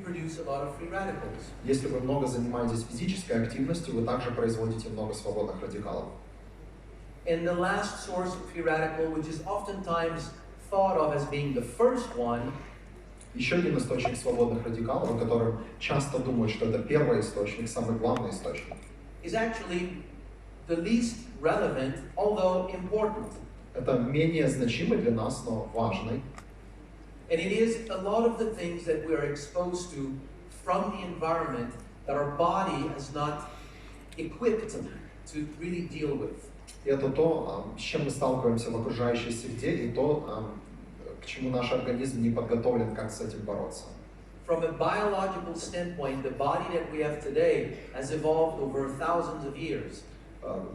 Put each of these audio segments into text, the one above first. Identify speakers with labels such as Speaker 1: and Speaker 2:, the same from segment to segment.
Speaker 1: produce a lot of free radicals.
Speaker 2: Если вы много занимаетесь физической активностью, вы также производите много свободных радикалов.
Speaker 1: And the last source of free radical, which is oftentimes thought of as being the first one,
Speaker 2: еще один источник свободных радикалов, о котором часто думают, что это первый источник, самый главный источник,
Speaker 1: is actually the least relevant, although important.
Speaker 2: Это менее значимый для нас, но важный.
Speaker 1: And it is a lot of the things that we are exposed to from the environment that our body is not equipped to really deal with.
Speaker 2: И это то, с чем мы сталкиваемся в окружающей среде, и то, к чему наш организм не подготовлен, как с этим бороться.
Speaker 1: From a biological standpoint, the body that we have today has evolved over thousands of years.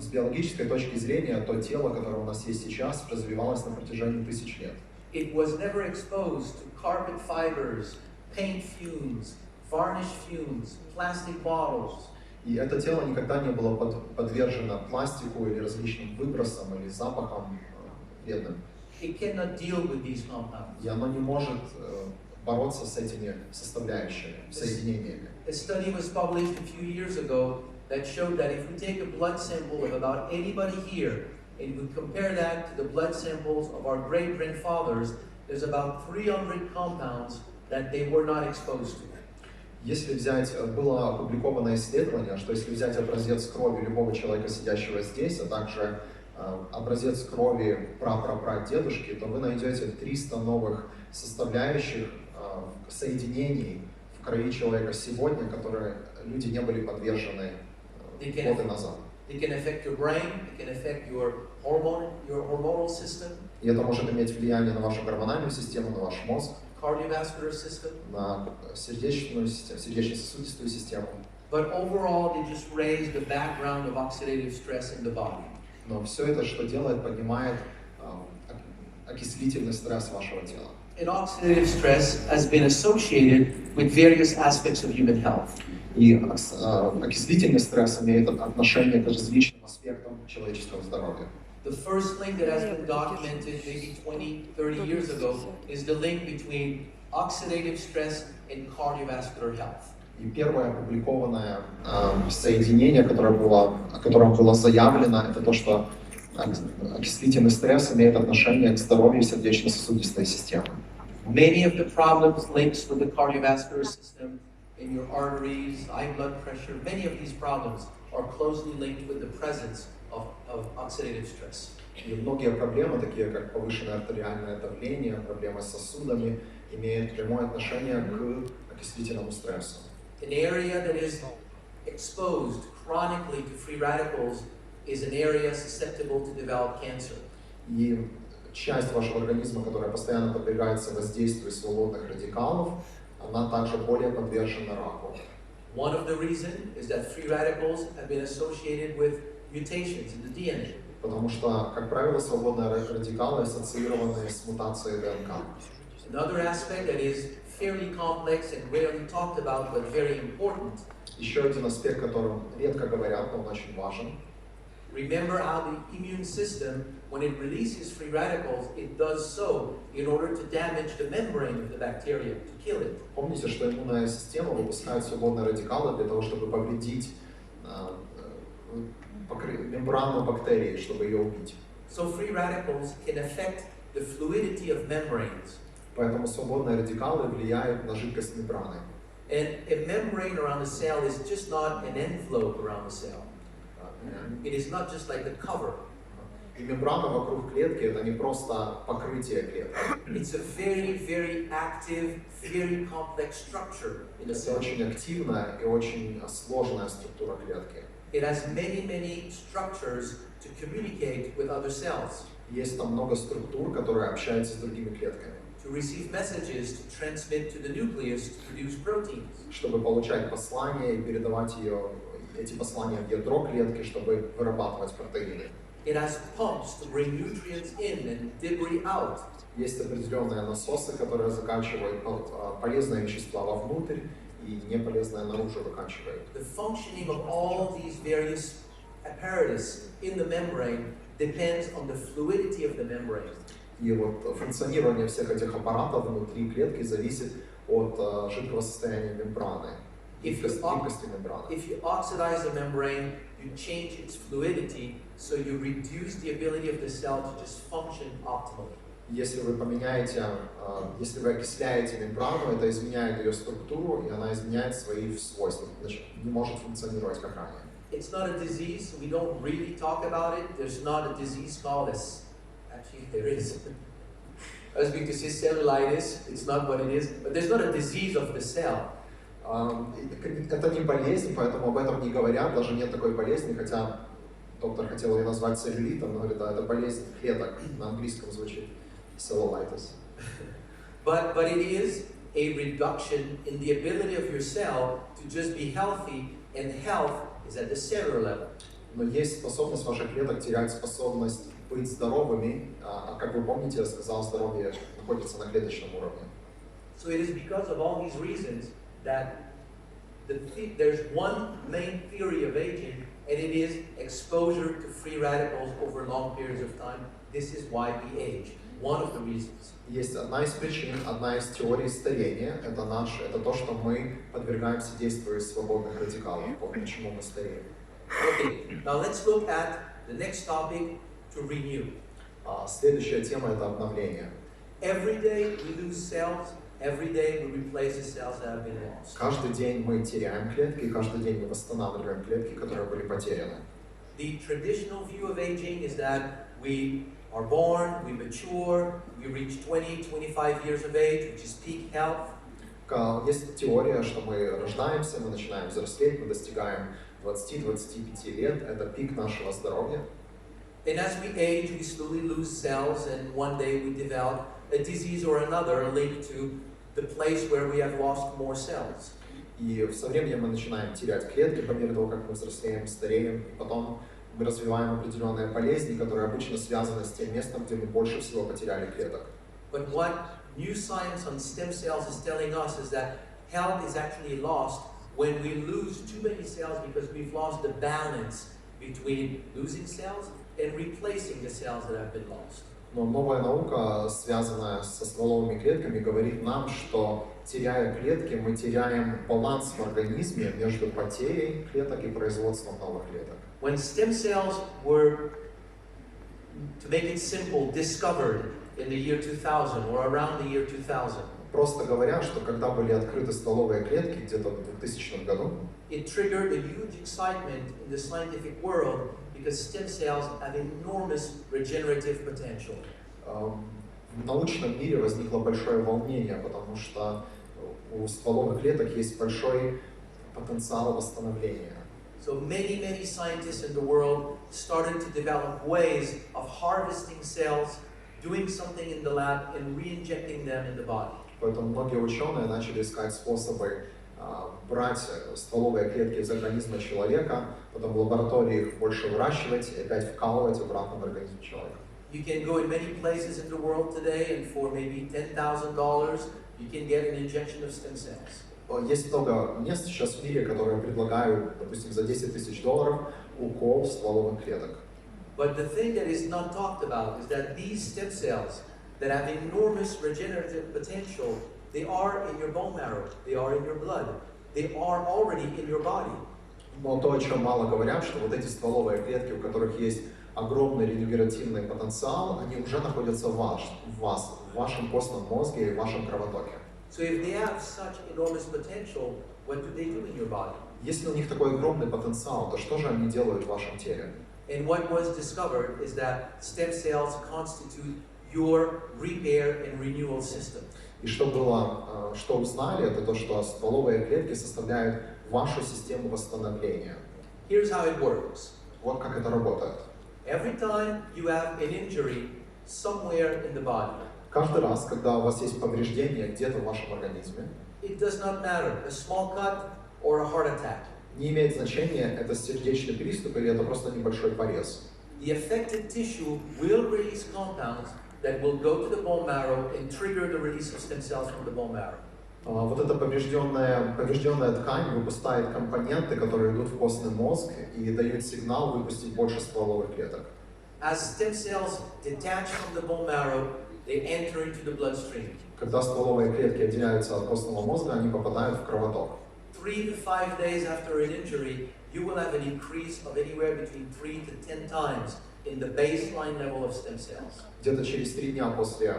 Speaker 2: С биологической точки зрения, то тело, которое у нас есть сейчас, развивалось на протяжении тысяч лет.
Speaker 1: It was never exposed to carpet fibers, paint fumes, varnish fumes, plastic bottles.
Speaker 2: И это тело никогда не было подвержено пластику или различным выбросам или запахам вредным.
Speaker 1: It cannot deal with these compounds.
Speaker 2: И оно не может бороться с этими составляющими, соединениями.
Speaker 1: A study was published a few years ago that showed that if we take a blood sample of about anybody here and we compare that to the blood samples of our great-grandfathers, there's about 300 compounds that they were not exposed to.
Speaker 2: Если взять, было опубликовано исследование, что если взять образец крови любого человека, сидящего здесь, а также образец крови прапрапрадедушки, то вы найдете 300 новых составляющих, соединений в крови человека сегодня, которые люди не были подвержены годы назад.
Speaker 1: It can affect your brain, it can affect your hormonal system.
Speaker 2: И это может иметь влияние на вашу гормональную систему, на ваш мозг,
Speaker 1: Cardiovascular system.
Speaker 2: на сердечно-сосудистую систему.
Speaker 1: But overall, they just raise the background of oxidative stress in the body.
Speaker 2: Но все это, что делает, поднимает окислительный стресс вашего тела.
Speaker 1: And oxidative stress has been associated with various aspects of human health.
Speaker 2: И окислительный стресс имеет отношение к различным аспектам человеческого здоровья.
Speaker 1: The first link that has been documented maybe 20, 30 years ago is the link between oxidative stress and cardiovascular health.
Speaker 2: И первое опубликованное соединение, о котором было заявлено, это то, что окислительный стресс имеет отношение к здоровью сердечно-сосудистой системы.
Speaker 1: Many of the problems linked with the cardiovascular system in your arteries, high blood pressure, many of these problems are closely linked with the presence of oxidative stress.
Speaker 2: И многие проблемы, такие как повышенное артериальное давление, проблемы с сосудами, имеют прямое отношение к окислительному стрессу.
Speaker 1: An area that is exposed chronically to free radicals is an area susceptible to develop cancer.
Speaker 2: И часть вашего организма, которая постоянно подвергается воздействию свободных радикалов, она также более подвержена раку.
Speaker 1: One of the reasons is that free radicals have been associated with mutations in the DNA.
Speaker 2: Потому что, как правило, свободные радикалы ассоциированы с мутацией ДНК.
Speaker 1: Another aspect that is fairly complex and rarely talked about, but very important.
Speaker 2: Еще один аспект, о котором редко говорят, но он очень важен.
Speaker 1: Remember how the immune system, when it releases free radicals, it does so in order to damage the membrane of the bacteria, to kill it.
Speaker 2: Помните, что иммунная система выпускает свободные радикалы для того, чтобы повредить мембрану бактерии, чтобы ее убить.
Speaker 1: So free radicals can affect the fluidity of membranes.
Speaker 2: Поэтому свободные радикалы влияют на жидкость мембраны.
Speaker 1: And a membrane around a cell is just not an envelope around the cell. It is not just like a cover.
Speaker 2: И мембрана вокруг клетки это не просто покрытие клетки.
Speaker 1: It's a very, very active, very complex structure in the
Speaker 2: Это
Speaker 1: cell.
Speaker 2: очень активная и очень сложная структура клетки.
Speaker 1: It has many, many structures to communicate with other cells.
Speaker 2: Есть там много структур, которые общаются с другими клетками.
Speaker 1: To receive messages, to transmit to the nucleus to produce proteins.
Speaker 2: Чтобы получать послания и передавать эти послания в ядро клетки, чтобы вырабатывать протеины.
Speaker 1: It has pumps to bring nutrients in and debris out.
Speaker 2: Есть определенные насосы, которые закачивают полезные вещества вовнутрь и неполезные наружу выкачивают.
Speaker 1: The functioning of all these various apparatus in the membrane depends on the fluidity of the membrane.
Speaker 2: И вот функционирование всех этих аппаратов внутри клетки зависит от жидкого состояния мембраны,
Speaker 1: If
Speaker 2: жидкости мембраны.
Speaker 1: you oxidize the membrane, you change its fluidity, so you reduce the ability of the cell to just function optimally.
Speaker 2: Если вы поменяете, если вы окисляете мембрану, это изменяет ее структуру, и она изменяет свои свойства, значит, не может функционировать как ранее.
Speaker 1: It's not a disease, we don't really talk about it. There's not a disease called as, actually there is. I was going to say cellulitis, it's not what it is, but there's not a disease of the cell.
Speaker 2: Это не болезнь, поэтому об этом не говорят, даже нет такой болезни, хотя доктор хотел ее назвать целлюлитом, но говорит, да, это болезнь клеток, на английском звучит cellulitis.
Speaker 1: But it is a reduction in the ability of your cell to just be healthy, and health is at the cellular level.
Speaker 2: Но есть способность ваших клеток терять способность быть здоровыми, а как вы помните, я сказал, здоровье находится на клеточном уровне.
Speaker 1: So it is because of all these reasons that there's one main theory of aging, and it is exposure to free radicals over long periods of time. This is why we age. One of the reasons.
Speaker 2: Есть одна из причин, одна из теорий старения, это то, что мы подвергаемся действию свободных радикалов. Вот почему мы стареем.
Speaker 1: Okay, now let's look at the next topic, to renew.
Speaker 2: Следующая тема — это обновление.
Speaker 1: Every day we lose cells. Every day we replace the cells that have been lost.
Speaker 2: Каждый день мы теряем клетки, и каждый день мы восстанавливаем клетки, которые были потеряны.
Speaker 1: The traditional view of aging is that we are born, we mature, we reach 20, 25 years of age, which is peak health.
Speaker 2: Есть теория, что мы рождаемся, мы начинаем взрослеть, мы достигаем 20-25 лет, это пик нашего здоровья.
Speaker 1: And as we age, we slowly lose cells, and one day we develop a disease or another linked to the place where we have lost more cells.
Speaker 2: И со временем мы начинаем терять клетки по мере того, как мы взрослеем, стареем, и потом мы развиваем определенные болезни, которые обычно связаны с тем местом, где мы больше всего потеряли клеток.
Speaker 1: But what new science on stem cells is telling us is that health is actually lost when we lose too many cells because we've lost the balance between losing cells and replacing the cells that have been lost.
Speaker 2: Но новая наука, связанная со стволовыми клетками, говорит нам, что теряя клетки, мы теряем баланс в организме между потерей клеток и производством новых клеток.
Speaker 1: When stem cells were, to make it simple, discovered in the year 2000 or around the year 2000,
Speaker 2: Просто говоря, что когда были открыты стволовые клетки где-то в 2000 году,
Speaker 1: it triggered a huge excitement in the scientific world because stem cells have enormous regenerative potential.
Speaker 2: в научном мире возникло большое волнение, потому что у стволовых клеток есть большой потенциал восстановления.
Speaker 1: So many scientists in the world started to develop ways of harvesting cells, doing something in the lab, and re-injecting them in the body.
Speaker 2: Поэтому многие ученые начали искать способы брать стволовые клетки из организма человека, потом в лаборатории их больше выращивать и опять вкалывать обратно в организм человека.
Speaker 1: You can go in many places in the world today, and for maybe $10,000, you can get an injection of stem cells.
Speaker 2: Есть много мест сейчас в мире, которые предлагают, допустим, за $10 000 укол стволовых клеток.
Speaker 1: But the thing that is not talked about is that these stem cells that have enormous regenerative potential, they are in your bone marrow, they are in your blood, they are already in your body.
Speaker 2: Но то, о чем мало говорят, что вот эти стволовые клетки, у которых есть огромный регенеративный потенциал, они уже находятся в вас, в вашем костном мозге и в вашем кровотоке.
Speaker 1: So if they have such enormous potential, what do they do in your body?
Speaker 2: Если у них такой огромный потенциал, то что же они делают в вашем теле?
Speaker 1: And what was discovered is that stem cells constitute your repair and renewal system.
Speaker 2: И что узнали, это то, что стволовые клетки составляют вашу систему восстановления.
Speaker 1: Here's how it works.
Speaker 2: Вот как это работает.
Speaker 1: Every time you have an injury somewhere in the body,
Speaker 2: Каждый раз, когда у вас есть повреждение где-то в вашем организме,
Speaker 1: it does not matter, a small cut or a heart attack.
Speaker 2: не имеет значения, это сердечный приступ или это просто небольшой порез.
Speaker 1: The affected tissue will release compounds that will go to the bone marrow and trigger the release of stem cells from the bone marrow.
Speaker 2: Вот эта поврежденная ткань выпускает компоненты, которые идут в костный мозг и дают сигнал выпустить больше стволовых клеток.
Speaker 1: As stem cells detach from the bone marrow, they enter into the bloodstream.
Speaker 2: Когда стволовые клетки отделяются от костного мозга, они попадают в кровоток.
Speaker 1: 3 to 5 days after an injury, you will have an increase of anywhere between 3 to 10 times in the baseline level of stem cells.
Speaker 2: Где-то через 3 дня после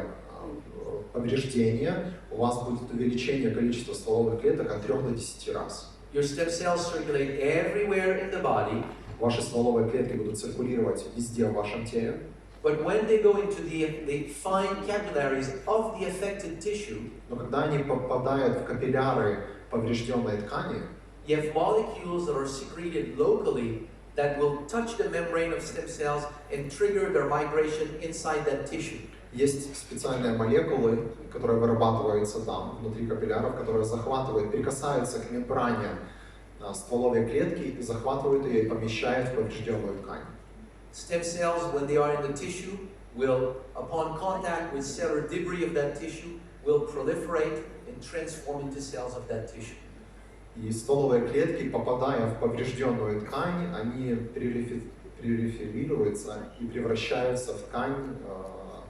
Speaker 2: повреждения у вас будет увеличение количества стволовых клеток от 3 до 10 раз.
Speaker 1: Your stem cells circulate everywhere in the body.
Speaker 2: Ваши стволовые клетки будут циркулировать везде в вашем теле.
Speaker 1: But when they go into the fine capillaries of the affected tissue,
Speaker 2: Но когда они попадают в капилляры поврежденной ткани,
Speaker 1: you have molecules that are secreted locally that will touch the membrane of stem cells and trigger their migration inside that tissue.
Speaker 2: есть специальные молекулы, которые вырабатываются там, внутри капилляров, которые захватывают, прикасаются к мембране стволовой клетки и захватывают ее и помещают в поврежденную ткань.
Speaker 1: Stem cells, when they are in the tissue, will, upon contact with cellular debris of that tissue, will proliferate and transform into cells of that tissue.
Speaker 2: И стволовые клетки, попадая в поврежденную ткань, они пролиферируются и превращаются в ткань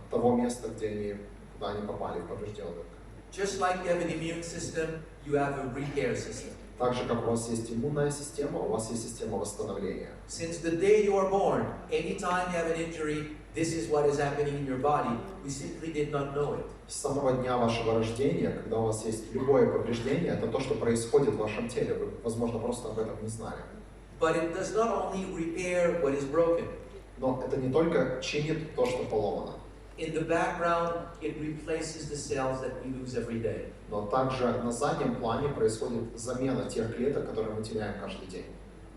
Speaker 2: того места, куда они попали, в поврежденную ткань.
Speaker 1: Just like you have an immune system, you have a repair system.
Speaker 2: Так же, как у вас есть иммунная система, у вас есть система восстановления.
Speaker 1: Since the day you are born, anytime you have an injury, this is what is happening in your body. We simply did not know it.
Speaker 2: С самого дня вашего рождения, когда у вас есть любое повреждение, это то, что происходит в вашем теле. Вы, возможно, просто об этом не знали.
Speaker 1: But it does not only repair what is broken.
Speaker 2: Но это не только чинит то, что поломано.
Speaker 1: In the background, it replaces the cells that we lose every day.
Speaker 2: Но также на заднем плане происходит замена тех клеток, которые мы теряем каждый день.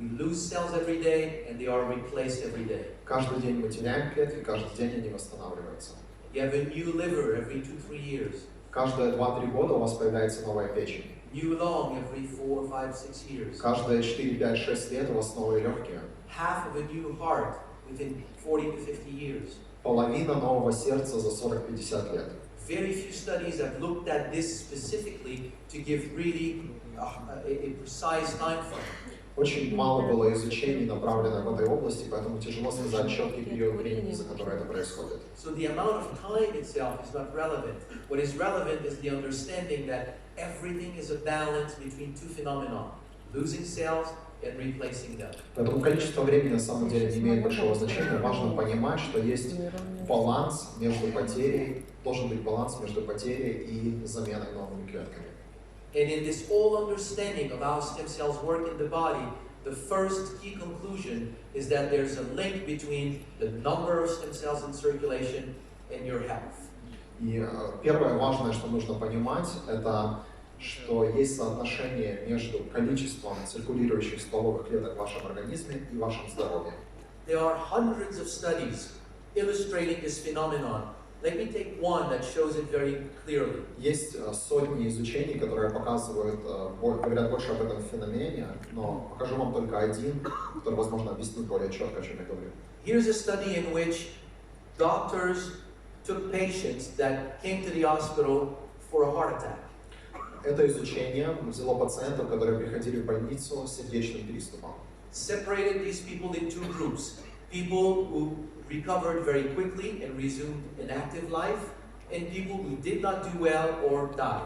Speaker 1: We lose cells every day, and they are replaced every day.
Speaker 2: Каждый день мы теряем клетки, каждый день они восстанавливаются.
Speaker 1: You have a new liver every 2-3 years.
Speaker 2: Каждые 2-3 года у вас появляется новая печень.
Speaker 1: New lung every 4, 5, 6 years.
Speaker 2: Каждые 4, 5, 6 лет у вас новые легкие.
Speaker 1: Half of a new heart within 40 to 50 years.
Speaker 2: Половина нового сердца за 40-50 лет.
Speaker 1: Very few studies have looked at this specifically to give really a precise time frame.
Speaker 2: Очень мало было изучений, направленных в этой области, поэтому тяжело сказать четкий период времени, за который это происходит.
Speaker 1: So the amount of time itself is not relevant. What is relevant is the understanding that everything is a balance between two phenomena: losing cells and replacing them.
Speaker 2: Поэтому количество времени на самом деле не имеет большого значения. Важно понимать, что есть баланс между потерей, должен быть баланс между потерей и заменой новыми клетками.
Speaker 1: And in this whole understanding of how stem cells work in the body, the first key conclusion is that there's a link between the number of stem cells in circulation and your health.
Speaker 2: И первое важное, что нужно понимать, это что есть соотношение между количеством циркулирующих стволовых клеток в вашем организме и вашем здоровье.
Speaker 1: There are hundreds of studies illustrating this phenomenon. Let me take one that shows it very clearly.
Speaker 2: Есть сотни изучений, которые показывают, говорят больше об этом феномене, но покажу вам только один, который, возможно, объяснит более четко, о чем я говорю.
Speaker 1: Here's a study in which doctors took patients that came to the hospital for a heart attack.
Speaker 2: Это изучение взяло пациентов, которые приходили в больницу с сердечным приступом.
Speaker 1: Separated these people in two groups. People who recovered very quickly and resumed an active life, and people who did not do well or died.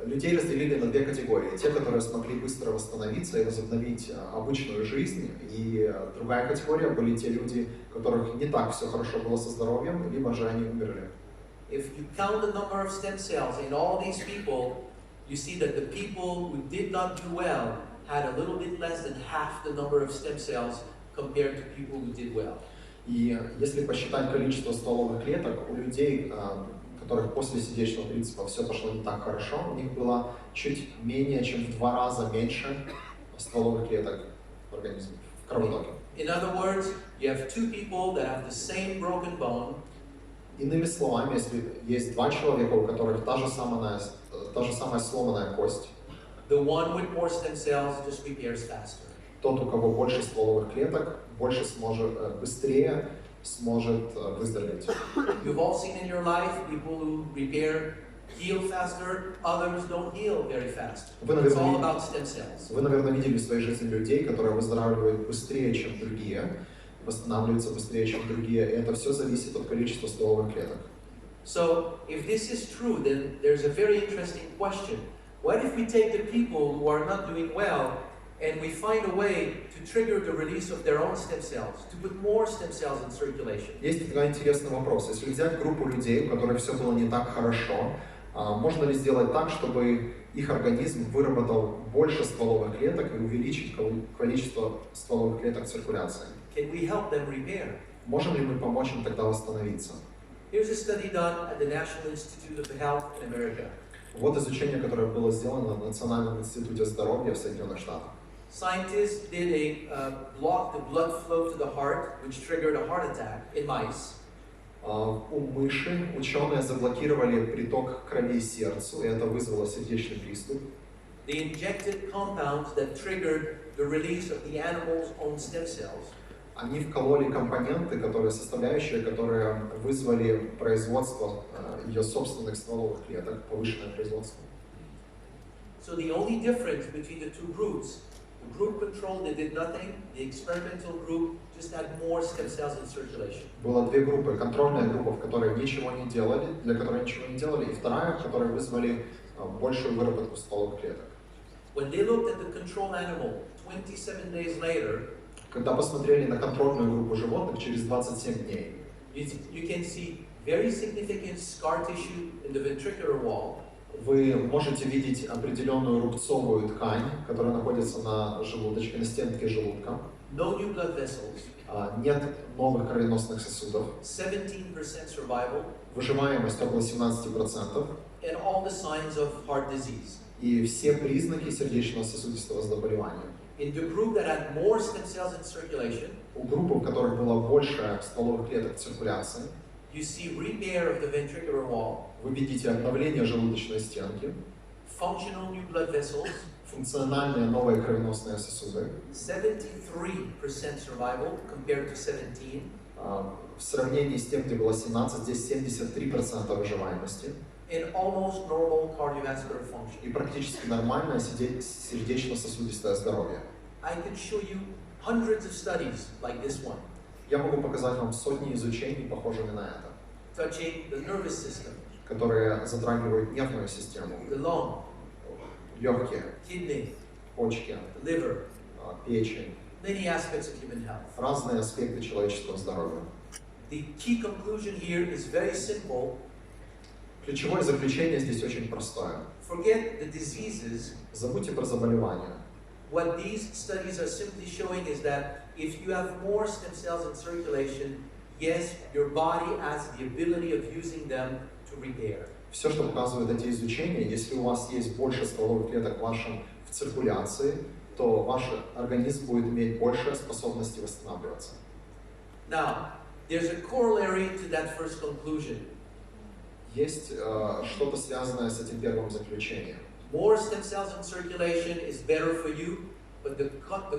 Speaker 2: Людей разделили на две категории. Те, которые смогли быстро восстановиться и возобновить обычную жизнь, и другая категория были те люди, у которых не так все хорошо было со здоровьем, либо же они умерли.
Speaker 1: If you count the number of stem cells in all these people, you see that the people who did not do well had a little bit less than half the number of stem cells compared to people who did well.
Speaker 2: И если посчитать количество стволовых клеток, у людей, у которых после сердечного принципа все пошло не так хорошо, у них было чуть менее, чем в 2 раза меньше стволовых клеток в организме, в кровотоке.
Speaker 1: In other words, you have two people that have the same broken bone.
Speaker 2: Иными словами, если есть 2 человека, у которых та же самая сломанная кость,
Speaker 1: The one with more stem cells just repairs faster.
Speaker 2: тот, у кого больше стволовых клеток, быстрее сможет выздороветь.
Speaker 1: You've all seen in your life people who heal faster, others don't heal very fast. It's all about stem cells.
Speaker 2: Вы, наверное, видели в своей жизни людей, которые выздоравливают быстрее, чем другие, восстанавливаются быстрее, чем другие, и это все зависит от количества стволовых клеток.
Speaker 1: So, if this is true, then there's a very interesting question. What if we take the people who are not doing well and we find a way to trigger the release of their own stem cells, to put more stem cells in circulation?
Speaker 2: Есть такой интересный вопрос. Если взять группу людей, у которых все было не так хорошо, можно ли сделать так, чтобы их организм выработал больше стволовых клеток и увеличить количество стволовых клеток в циркуляции?
Speaker 1: Can we help them repair?
Speaker 2: Можем ли мы помочь им тогда восстановиться?
Speaker 1: Here's a study done at the National Institute of Health in America.
Speaker 2: Вот изучение, которое было сделано в Национальном институте здоровья в Соединенных Штатах.
Speaker 1: Scientists did block the blood flow to the heart, which triggered a heart attack in mice.
Speaker 2: У мыши ученые заблокировали приток крови сердцу, и это вызвало сердечный приступ.
Speaker 1: They injected compounds that triggered the release of the animal's own stem cells.
Speaker 2: Они вкололи компоненты, составляющие, которые вызвали производство ее собственных стволовых клеток, повышенное производство.
Speaker 1: So the only difference between the two groups, the group control that did nothing, the experimental group just had more stem cells in circulation.
Speaker 2: Было две группы. Контрольная группа, в которой ничего не делали, для которой ничего не делали, и вторая, в которой вызвали большую выработку стволовых клеток.
Speaker 1: When they looked at the control animal 27 days later,
Speaker 2: Когда посмотрели на контрольную группу животных через 27 дней,
Speaker 1: you can see very significant scar tissue in the ventricular wall.
Speaker 2: вы можете видеть определенную рубцовую ткань, которая находится на желудочке, на стенке желудка.
Speaker 1: No new blood vessels.
Speaker 2: Нет новых кровеносных сосудов.
Speaker 1: 17% survival.
Speaker 2: Выживаемость около 17%.
Speaker 1: And all the signs of heart disease.
Speaker 2: И все признаки сердечно-сосудистого заболевания.
Speaker 1: In the group that had more stem cells in circulation,
Speaker 2: У группы, в которой было больше стволовых клеток в циркуляции,
Speaker 1: you see repair of the ventricular wall,
Speaker 2: вы видите обновление желудочной стенки,
Speaker 1: functional new blood vessels,
Speaker 2: функциональные новые кровеносные сосуды,
Speaker 1: 73% survival compared to 17,
Speaker 2: в сравнении с тем, где было 17, здесь 73% выживаемости,
Speaker 1: and almost normal cardiovascular function.
Speaker 2: и практически нормальное сердечно-сосудистое здоровье.
Speaker 1: I can show you hundreds of studies like this one,
Speaker 2: Я могу показать вам сотни изучений, похожими на это,
Speaker 1: touching the nervous system,
Speaker 2: которые затрагивают нервную систему,
Speaker 1: the lung,
Speaker 2: легкие,
Speaker 1: kidney,
Speaker 2: почки,
Speaker 1: the liver,
Speaker 2: печень,
Speaker 1: many aspects of human health.
Speaker 2: разные аспекты человеческого здоровья.
Speaker 1: The key conclusion here is very simple.
Speaker 2: Ключевое заключение здесь очень простое.
Speaker 1: Forget the diseases.
Speaker 2: Забудьте про заболевания.
Speaker 1: What these studies are simply showing is that if you have more stem cells in circulation, yes, your body has the ability of using them to repair.
Speaker 2: Все, что показывают эти изучения, если у вас есть больше стволовых клеток в циркуляции, то ваш организм будет иметь больше способности восстанавливаться.
Speaker 1: Now, there's a corollary to that first conclusion.
Speaker 2: Есть что-то связанное с этим первым заключением.
Speaker 1: More stem cells in circulation is better for you, but the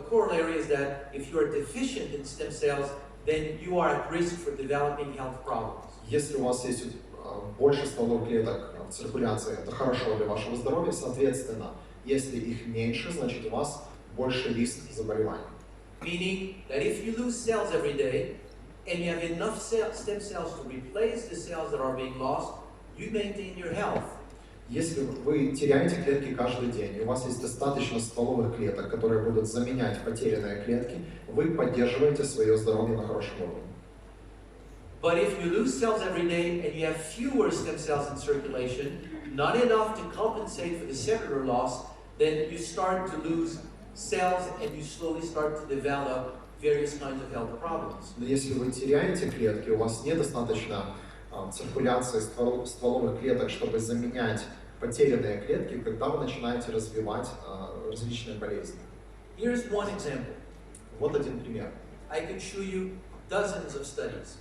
Speaker 1: corollary is that if you are deficient in stem cells, then you are at risk for developing health problems.
Speaker 2: Если у вас есть больше стволовых клеток в циркуляции, это хорошо для вашего здоровья, соответственно, если их меньше, значит у вас больше риск заболеваний.
Speaker 1: Meaning that if you lose cells every day, and you have enough stem cells to replace the cells that are being lost, you maintain your health.
Speaker 2: Если вы теряете клетки каждый день, и у вас есть достаточно стволовых клеток, которые будут заменять потерянные клетки, вы поддерживаете свое здоровье на хорошем уровне.
Speaker 1: But if you lose cells every day and you have fewer stem cells in circulation, not enough to compensate for the cellular loss, then you start to lose cells and you slowly start to develop various kinds of health problems.
Speaker 2: Но если вы теряете клетки, у вас недостаточно циркуляции стволовых клеток, чтобы заменять потерянные клетки, когда вы начинаете развивать различные болезни.
Speaker 1: Here's one example.
Speaker 2: Вот один пример.
Speaker 1: I could show you dozens of studies.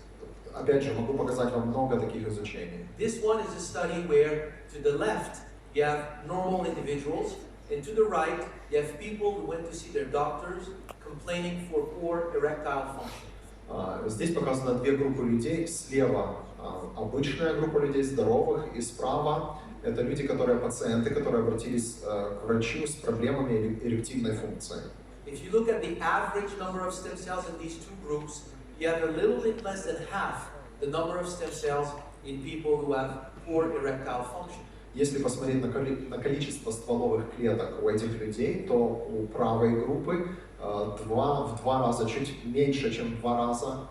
Speaker 2: Опять же, могу показать вам много таких изучений.
Speaker 1: This one is a study where to the left you have normal individuals, and to the right you have people who went to see their doctors complaining for poor erectile function.
Speaker 2: Здесь показаны две группы людей. Слева обычная группа людей, здоровых, и справа это люди, пациенты, которые обратились к врачу с проблемами эректильной функции.
Speaker 1: If you look at the average number of stem cells in these two groups, you have a little bit less than half the number of stem cells in people who have poor erectile function.
Speaker 2: Если посмотреть на количество стволовых клеток у этих людей, то у правой группы в два раза, чуть меньше, чем в 2 раза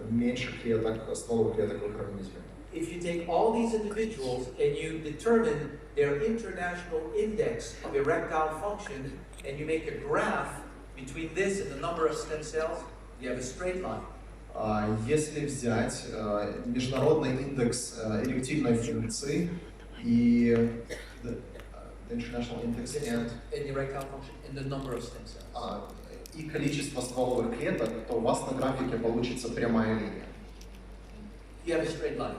Speaker 2: меньше клеток, стволовых клеток в их организме.
Speaker 1: If you take all these individuals and you determine their international index of erectile function and you make a graph between this and the number of stem cells, you have a straight line.
Speaker 2: Если взять международный индекс эректильной функции и the international index
Speaker 1: and erectile function and the number of stem cells.
Speaker 2: И количество стволовых клеток, то у вас на графике получится прямая линия.
Speaker 1: You have a straight line.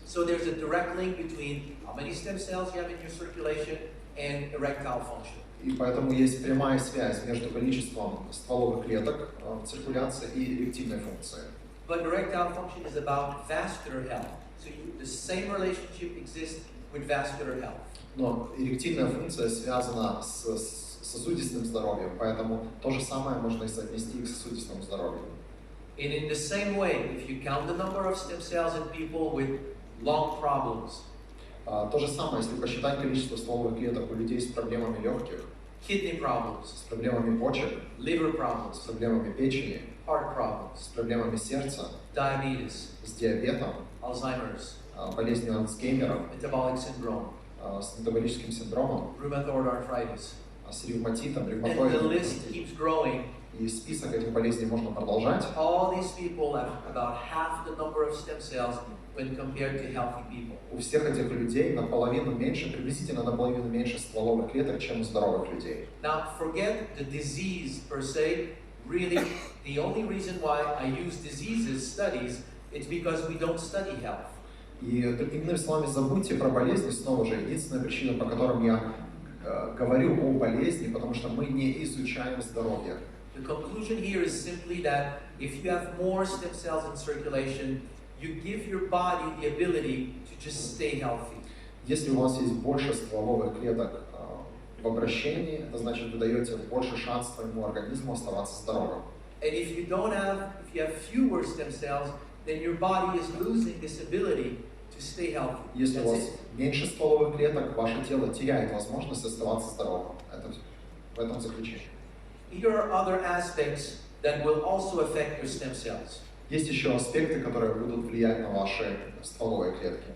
Speaker 1: So there's a direct link between how many stem cells you have in your circulation and erectile function.
Speaker 2: И поэтому есть прямая связь между количеством стволовых клеток в циркуляции и эректильной функцией.
Speaker 1: But erectile function is about vascular health. So the same relationship exists with vascular health.
Speaker 2: Но эректильная функция связана с сосудистым здоровьем, поэтому то же самое можно и соотнести к сосудистому здоровью.
Speaker 1: And in the same way, if you count the number of stem cells in people with lung problems,
Speaker 2: То же самое, если посчитать количество стволовых клеток у людей с проблемами легких,
Speaker 1: kidney problems,
Speaker 2: с проблемами почек,
Speaker 1: liver problems,
Speaker 2: с проблемами печени,
Speaker 1: heart problems,
Speaker 2: с проблемами сердца,
Speaker 1: diabetes,
Speaker 2: с диабетом,
Speaker 1: Alzheimer's,
Speaker 2: болезнью Альцгеймера,
Speaker 1: metabolic syndrome,
Speaker 2: с метаболическим синдромом,
Speaker 1: rheumatoid arthritis.
Speaker 2: с ревматитом,
Speaker 1: And the
Speaker 2: ревматоидом.
Speaker 1: list keeps growing.
Speaker 2: И список этих болезней можно продолжать.
Speaker 1: All these people have about half the number of stem cells when compared to healthy people.
Speaker 2: У всех этих людей наполовину меньше, приблизительно наполовину меньше стволовых клеток, чем у здоровых людей.
Speaker 1: Now, forget the disease per se. Really, the only reason why I use diseases studies is because we don't study health.
Speaker 2: И иными словами, забудьте про болезни снова же. Единственная причина, по которой я говорю о болезни, потому что мы не изучаем здоровье.
Speaker 1: The conclusion here is simply that if you have more stem cells in circulation, you give your body the ability to just stay healthy.
Speaker 2: Если у вас есть больше стволовых клеток в обращении, это значит, вы даете больше шанс своему организму оставаться здоровым.
Speaker 1: And if you have fewer stem cells, then your body is losing this ability to stay healthy.
Speaker 2: Если у
Speaker 1: That's
Speaker 2: вас
Speaker 1: it.
Speaker 2: меньше стволовых клеток, ваше тело теряет возможность оставаться здоровым. Это в этом заключение.
Speaker 1: Here are other aspects that will also affect your stem cells.
Speaker 2: Есть еще аспекты, которые будут влиять на ваши стволовые клетки.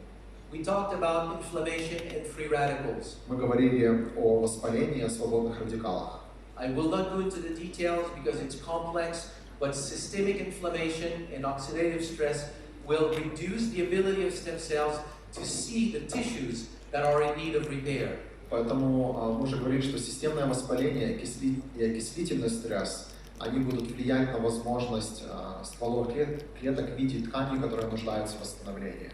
Speaker 1: We talked about inflammation and free radicals.
Speaker 2: Мы говорили о воспалении и о свободных радикалах.
Speaker 1: I will not go into the details because it's complex, but systemic inflammation and oxidative stress will reduce the ability of stem cells to see the tissues that are in need of repair.
Speaker 2: Поэтому мы уже говорили, что системное воспаление и окислительный стресс, они будут влиять на возможность стволовых клеток видеть ткани, которые нуждаются в восстановлении.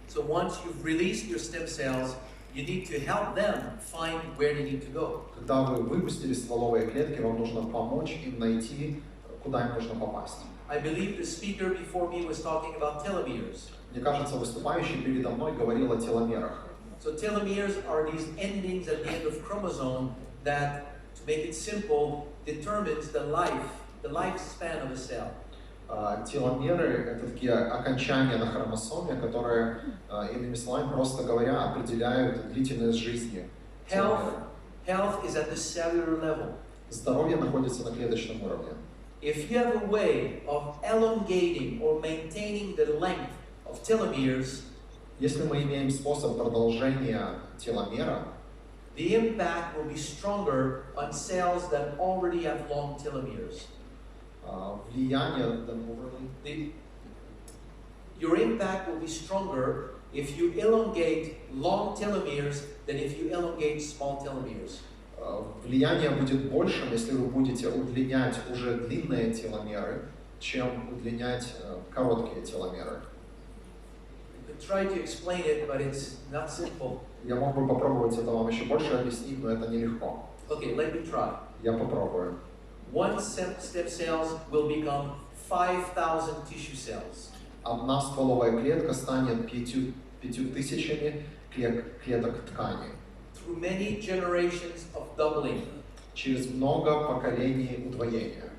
Speaker 1: So once you've released your stem cells, you need to help them find where they need to go.
Speaker 2: Когда вы выпустили стволовые клетки, вам нужно помочь им найти, куда им нужно попасть.
Speaker 1: I believe the speaker before me was talking about telomeres.
Speaker 2: Мне кажется, выступающий передо мной говорил о теломерах.
Speaker 1: So telomeres are these endings at the end of chromosome that, to make it simple, determines the lifespan of a cell.
Speaker 2: Теломеры — это такие окончания на хромосоме, которые, иными словами, просто говоря, определяют длительность жизни.
Speaker 1: Health is at the cellular level.
Speaker 2: Здоровье находится на клеточном уровне.
Speaker 1: If you have a way of elongating or maintaining the length of telomeres,
Speaker 2: Если мы имеем способ продолжения теломера,
Speaker 1: the impact will be stronger on cells that already have long telomeres.
Speaker 2: влияние
Speaker 1: Your impact will be stronger if you elongate long telomeres than if you elongate small telomeres.
Speaker 2: влияние будет большим, если вы будете удлинять уже длинные теломеры, чем удлинять короткие теломеры.
Speaker 1: Try to explain it, but it's not simple.
Speaker 2: Я мог бы попробовать это вам еще больше объяснить, но это нелегко.
Speaker 1: Okay, let me try.
Speaker 2: Я попробую.
Speaker 1: One stem cells will become 5,000 tissue cells.
Speaker 2: Одна стволовая клетка станет 5000 клеток ткани.
Speaker 1: Through many generations of doubling.
Speaker 2: Через много поколений удвоения.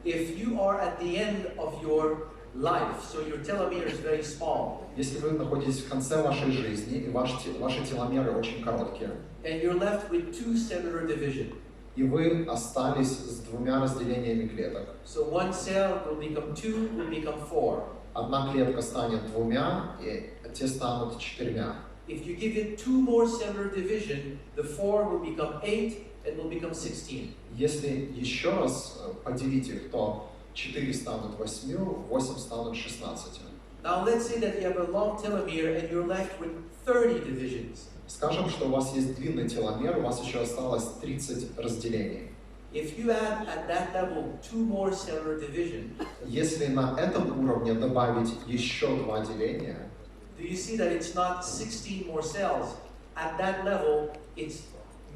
Speaker 1: If you are at the end of your life, so your telomere is very small,
Speaker 2: Если вы находитесь в конце вашей жизни, и ваши теломеры очень короткие,
Speaker 1: and you're left with 2 cellular division.
Speaker 2: и вы остались с двумя разделениями клеток.
Speaker 1: So one cell will become 2, will become 4.
Speaker 2: Одна клетка станет двумя, и те станут четырьмя.
Speaker 1: If you give it 2 more cellular division, the 4 will become 8 and will become 16.
Speaker 2: Если еще раз поделить их, то 4 станут 8, 8 станут 16.
Speaker 1: Now let's say that you have a long telomere and you're left with 30 divisions.
Speaker 2: Скажем, что у вас есть длинный теломер, у вас еще осталось 30 разделений.
Speaker 1: If you add at that level 2 more cellular division,
Speaker 2: Если на этом уровне добавить еще 2 деления,
Speaker 1: do you see that it's not 16 more cells? At that level, it's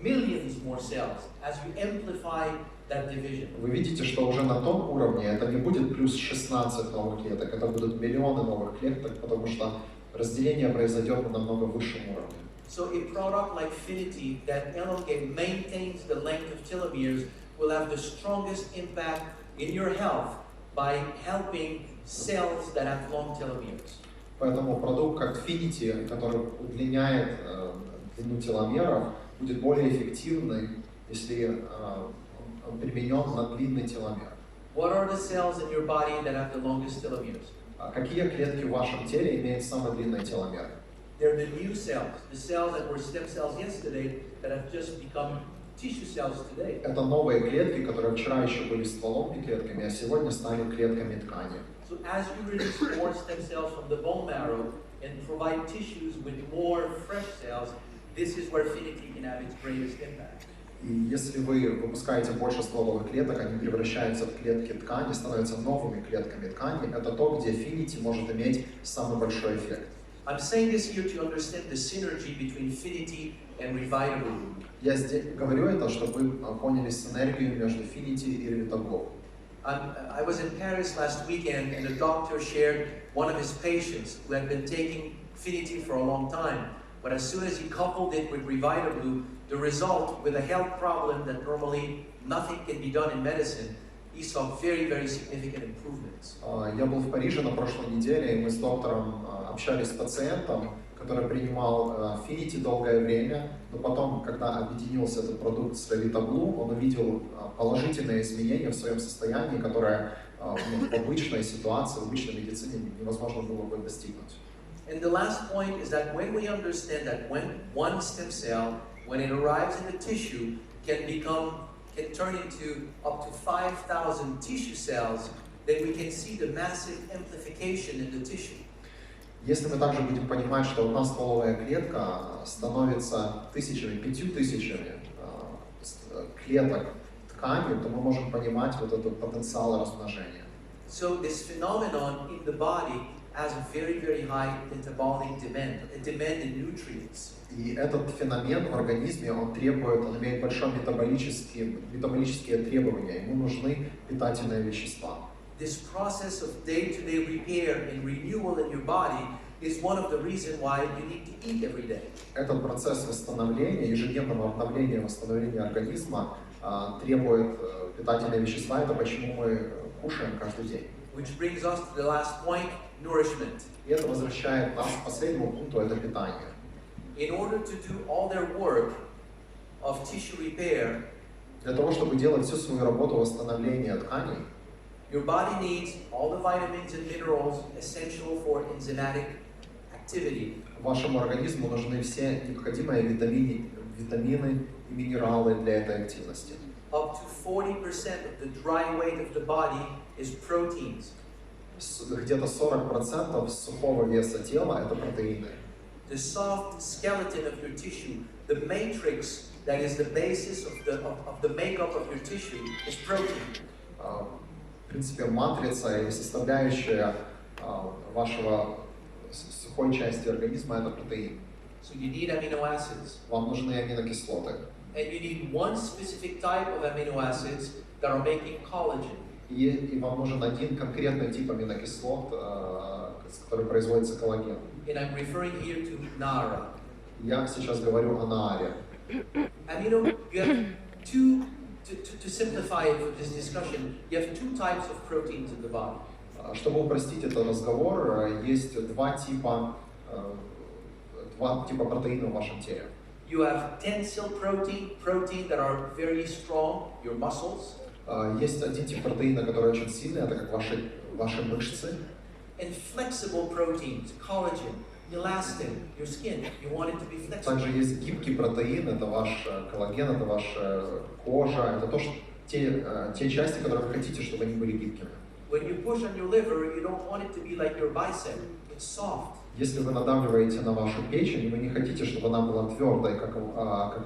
Speaker 1: millions more cells as you amplify that division.
Speaker 2: вы видите, что уже на том уровне это не будет плюс 16 новых клеток, это будут миллионы новых клеток, потому что разделение произойдет на намного высшем уровне.
Speaker 1: So a product like Finity that elongates, maintains the length of telomeres will have the strongest impact in your health by helping cells that have long telomeres.
Speaker 2: Поэтому продукт как Finity, который удлиняет длину теломеров, будет более эффективный, если применен на длинный теломер.
Speaker 1: What are the cells in your body that have the longest telomeres?
Speaker 2: Какие клетки в вашем теле имеют самые длинные теломеры?
Speaker 1: They're the new cells, the cells that were stem cells yesterday that have just become tissue cells today.
Speaker 2: Это новые клетки, которые вчера еще были стволовыми клетками, а сегодня стали клетками ткани.
Speaker 1: So as you release more stem cells from the bone marrow and provide tissues with more fresh cells, this is where Finity can have its greatest impact.
Speaker 2: И если вы выпускаете больше стволовых клеток, они превращаются в клетки ткани, становятся новыми клетками ткани. Это то, где Finity может иметь самый большой эффект.
Speaker 1: I'm saying this here to understand the synergy between Finity and Revitable.
Speaker 2: Я говорю это, чтобы вы поняли синергию между Finity и Revitable.
Speaker 1: I was in Paris last weekend and a doctor shared one of his patients who had been taking Finity for a long time. But as soon as he coupled it with Revitable, the result with a health problem that normally nothing can be done in medicine, he saw very, very significant improvements.
Speaker 2: Я был в Париже на прошлой неделе, и мы с доктором общались с пациентом, который принимал Finity долгое время, но потом, когда объединился этот продукт с Revitable, он увидел положительные изменения в своем состоянии, которые в обычной ситуации, в обычной медицине невозможно было бы достигнуть.
Speaker 1: And the last point is that when we understand that when one stem cell, when it arrives in the tissue, can turn into up to 5,000 tissue cells, then we can see the massive amplification in the tissue.
Speaker 2: Если мы также будем понимать, что одна стволовая клетка становится тысячами, 5000 клеток ткани, то мы можем понимать вот этот потенциал размножения.
Speaker 1: So this phenomenon in the body has a very, very high metabolic demand, a demand in nutrients.
Speaker 2: И этот феномен в организме, он имеет большие метаболические требования, ему нужны питательные вещества.
Speaker 1: This process of day-to-day repair and renewal in your body is one of the reasons why you need to eat every day.
Speaker 2: Этот процесс восстановления, ежедневного обновления, восстановления организма требует питательные вещества, это почему мы кушаем каждый день.
Speaker 1: Which brings us to the last point, nourishment.
Speaker 2: И это возвращает нас к последнему пункту, это питание.
Speaker 1: In order to do all their work of tissue repair,
Speaker 2: Для того, чтобы делать всю свою работу восстановления тканей,
Speaker 1: your body needs all the vitamins and minerals essential for enzymatic activity.
Speaker 2: вашему организму нужны все необходимые витамины и минералы для этой активности.
Speaker 1: Up to 40% of the dry weight of the body is proteins.
Speaker 2: Где-то 40% сухого веса тела – это протеины.
Speaker 1: The soft skeleton of your tissue, the matrix that is the basis of the makeup of your tissue, is protein.
Speaker 2: В принципе, матрица или составляющая вашего сухой части организма – это протеин.
Speaker 1: So you need amino acids.
Speaker 2: Вам нужны аминокислоты.
Speaker 1: And you need one specific type of amino acids that are making collagen.
Speaker 2: И вам нужен один конкретный тип аминокислот, который производится коллаген.
Speaker 1: And I'm referring here to NARA.
Speaker 2: Я сейчас говорю о нааре.
Speaker 1: You have two, to simplify it for this discussion, you have two types of proteins in the body.
Speaker 2: Чтобы упростить этот разговор, есть два типа протеина в вашем теле.
Speaker 1: You have tensile protein that are very strong, your muscles.
Speaker 2: Есть один тип протеина, который очень сильный, это как ваши мышцы.
Speaker 1: And flexible proteins, collagen, elastin, your skin. You want it to be flexible.
Speaker 2: Также есть гибкий протеин, это ваш коллаген, это ваша кожа, это те части, которые вы хотите, чтобы они были гибкими.
Speaker 1: When you push on your liver, you don't want it to be like your bicep. It's soft.
Speaker 2: Если вы надавливаете на вашу печень, вы не хотите, чтобы она была твердой, как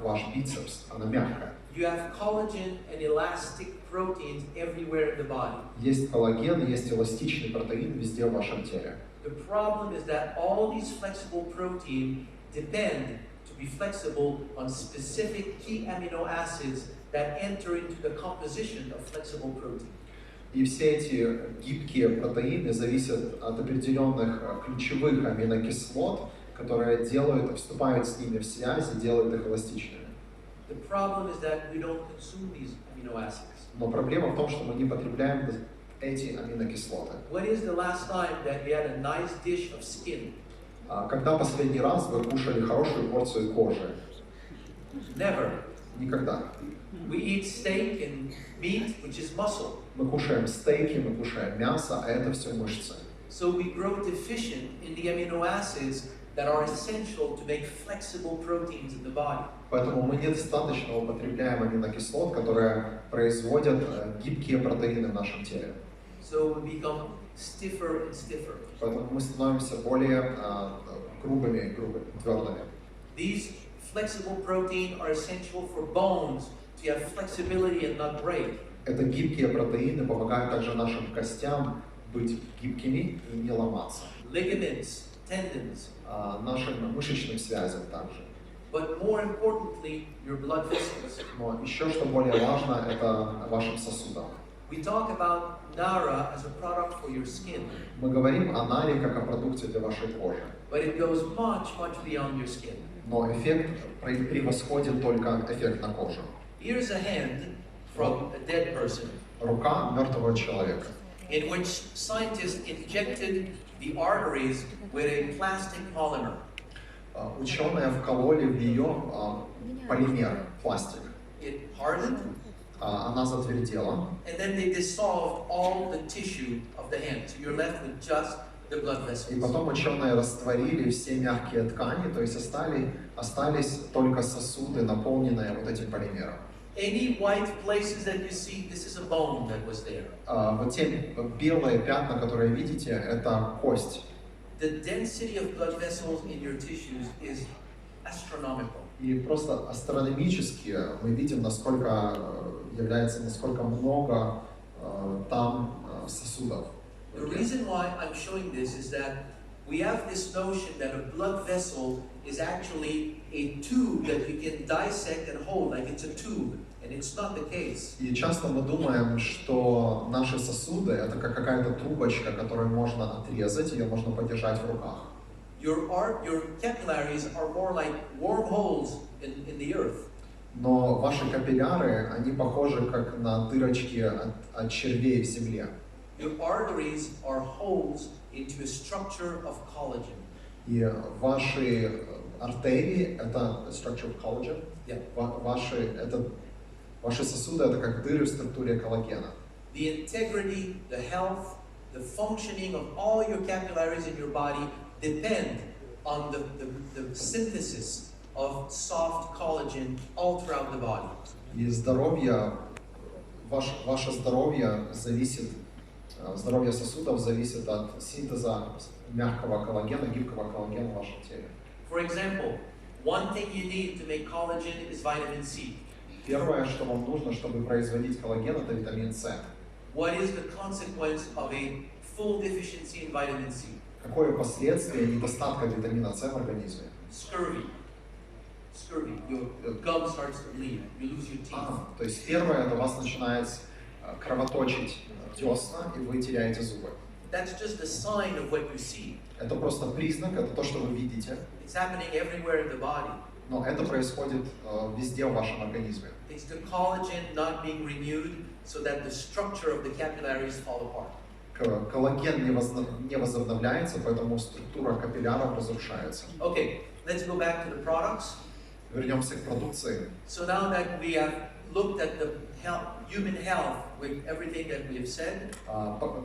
Speaker 2: ваш бицепс, она мягкая.
Speaker 1: You have collagen and elastic proteins everywhere in the body.
Speaker 2: Есть коллаген, есть эластичный протеин везде в вашем теле.
Speaker 1: The problem is that all these flexible proteins depend to be flexible on specific key amino acids that enter into the composition of flexible protein.
Speaker 2: И все эти гибкие протеины зависят от определенных ключевых аминокислот, которые вступают с ними в связь и делают их эластичными.
Speaker 1: The problem is that we don't consume these amino acids.
Speaker 2: Но проблема в том, что мы не потребляем эти аминокислоты.
Speaker 1: When is the last time that you had a nice dish of skin?
Speaker 2: Когда последний раз вы кушали хорошую порцию кожи?
Speaker 1: Never.
Speaker 2: Никогда.
Speaker 1: We eat steak and meat, which is muscle.
Speaker 2: Мы кушаем стейки, мы кушаем мясо, а это все мышцы.
Speaker 1: So we grow deficient in the amino acids that are essential to make flexible proteins in the body.
Speaker 2: Поэтому мы недостаточно употребляем аминокислот, которые производят гибкие протеины в нашем теле.
Speaker 1: So we become stiffer and stiffer.
Speaker 2: Поэтому мы становимся более грубыми, твердыми.
Speaker 1: These flexible proteins are essential for bones to have flexibility and not break.
Speaker 2: Это гибкие протеины помогают также нашим костям быть гибкими и не ломаться.
Speaker 1: Ligaments, tendons.
Speaker 2: Нашим мышечным связям также.
Speaker 1: But more importantly, your blood vessels.
Speaker 2: Но еще что более важно, это вашим сосудам.
Speaker 1: We talk about Nara as a product for your skin.
Speaker 2: Мы говорим о наре как о продукте для вашей кожи.
Speaker 1: But it goes much, much beyond your skin.
Speaker 2: Но эффект превосходит только эффект на кожу.
Speaker 1: Here's a hand from a dead person.
Speaker 2: Рука мертвого человека.
Speaker 1: In which scientists injected the arteries with a plastic polymer.
Speaker 2: Ученые вкололи в нее полимер, пластик.
Speaker 1: It hardened.
Speaker 2: Она затвердела.
Speaker 1: And then they dissolved all the tissue of the hand. So you're left with just the blood vessels.
Speaker 2: И потом ученые растворили все мягкие ткани, то есть остались только сосуды, наполненные вот этим полимером.
Speaker 1: Any white places that you see, this is a bone that was there.
Speaker 2: Вот те белые пятна, которые видите, это кость.
Speaker 1: The density of blood vessels in your tissues is astronomical.
Speaker 2: И просто астрономически мы видим, насколько много там сосудов.
Speaker 1: The reason why I'm showing this is that we have this notion that a blood vessel is actually a tube that you can dissect and hold, like it's a tube, and it's not the case.
Speaker 2: И часто мы думаем, что наши сосуды это как какая-то трубочка, которую можно отрезать, ее можно подержать в руках.
Speaker 1: Your capillaries are more like wormholes in the earth.
Speaker 2: Но ваши капилляры, они похожи как на дырочки от червей в земле.
Speaker 1: Your arteries are holes into a structure of collagen.
Speaker 2: И ваши артерии это structure of collagen.
Speaker 1: Yeah.
Speaker 2: Ваши сосуды это как дыры в структуре коллагена.
Speaker 1: The integrity, the health, the functioning of all your capillaries in your body depend on the synthesis of soft collagen all throughout the body.
Speaker 2: И ваше здоровье сосудов зависит от синтеза мягкого коллагена, гибкого коллагена в вашем теле.
Speaker 1: For example, one thing you need to make collagen is vitamin C.
Speaker 2: Первое, что вам нужно, чтобы производить коллаген, это витамин С.
Speaker 1: What is the consequence of a full deficiency in vitamin C?
Speaker 2: Какое последствие недостатка витамина С в организме?
Speaker 1: Scurvy. Your gum starts to bleed. You lose your teeth.
Speaker 2: То есть первое, это у вас начинает кровоточить десна, и вы теряете зубы.
Speaker 1: That's just a sign of what you see.
Speaker 2: Это просто признак, это то, что вы видите.
Speaker 1: It's happening everywhere in the body.
Speaker 2: Но это происходит везде в вашем организме.
Speaker 1: It's the collagen not being renewed so that the structure of the capillaries fall apart.
Speaker 2: коллаген не возобновляется, поэтому структура капилляров разрушается.
Speaker 1: Okay, let's go back to the products.
Speaker 2: Вернемся к продукции.
Speaker 1: So now that we have looked at the human health with everything that we have said,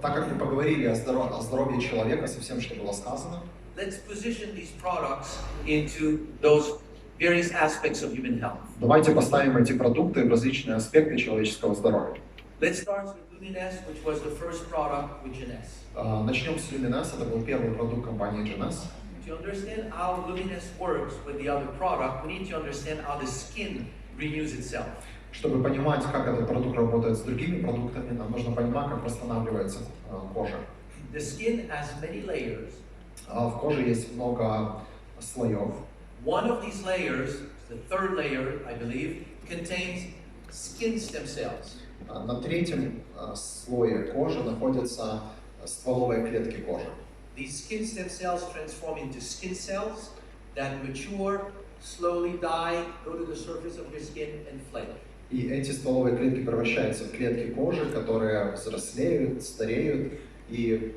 Speaker 2: Так как мы поговорили о здоровье человека со всем, что было сказано,
Speaker 1: let's position these products into those various aspects of human health.
Speaker 2: давайте поставим эти продукты в различные аспекты человеческого здоровья.
Speaker 1: Let's start with JEUNESSE, which was the first product with JEUNESSE.
Speaker 2: Начнем с JEUNESSE, это был первый продукт компании JEUNESSE.
Speaker 1: To understand how JEUNESSE works with the other product, we need to understand how the skin renews itself.
Speaker 2: Чтобы понимать, как этот продукт работает с другими продуктами, нам нужно понимать, как восстанавливается кожа.
Speaker 1: The skin has many layers.
Speaker 2: В коже есть много слоев.
Speaker 1: One of these layers, the third layer, I believe, contains skin stem cells.
Speaker 2: На третьем слое кожи находятся стволовые клетки кожи.
Speaker 1: These skin stem cells transform into skin cells that mature, slowly die, go to the surface of your skin and flake.
Speaker 2: И эти стволовые клетки превращаются в клетки кожи, которые взрослеют, стареют и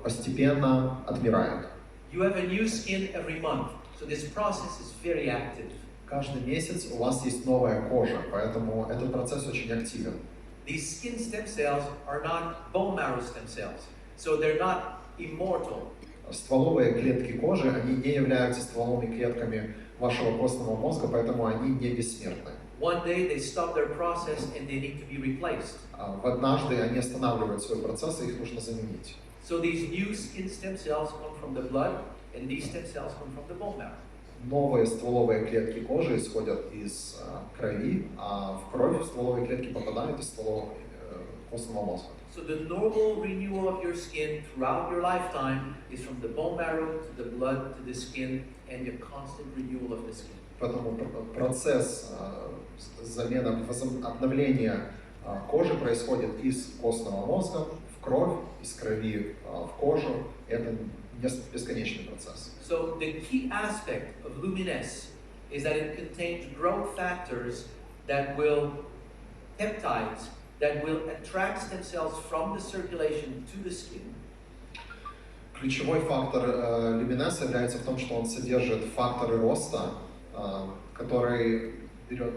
Speaker 2: постепенно отмирают.
Speaker 1: You have a new skin every month, so this process is very active.
Speaker 2: Каждый месяц у вас есть новая кожа, поэтому этот процесс очень активен.
Speaker 1: These skin stem cells are not bone marrow stem cells, so they're not immortal.
Speaker 2: Стволовые клетки кожи, они не являются стволовыми клетками вашего костного мозга, поэтому они не бессмертны.
Speaker 1: One day they stop their process and they need to be replaced.
Speaker 2: Однажды они останавливают свой процесс, и их нужно заменить.
Speaker 1: So these new skin stem cells come from the blood, and these stem cells come from the bone marrow.
Speaker 2: Новые стволовые клетки кожи исходят из крови, а в кровь стволовые клетки попадают из костного мозга.
Speaker 1: So the normal renewal of your skin throughout your lifetime is from the bone marrow to the blood to the skin, and the constant renewal of the skin.
Speaker 2: Поэтому процесс замены, обновления кожи происходит из костного мозга в кровь, из крови в кожу. Это бесконечный процесс.
Speaker 1: So the key aspect of JEUNESSE is that it contains growth factors that will, peptides, that will attract stem cells from the circulation to the skin.
Speaker 2: Ключевой фактор JEUNESSE является в том, что он содержит факторы роста, который берет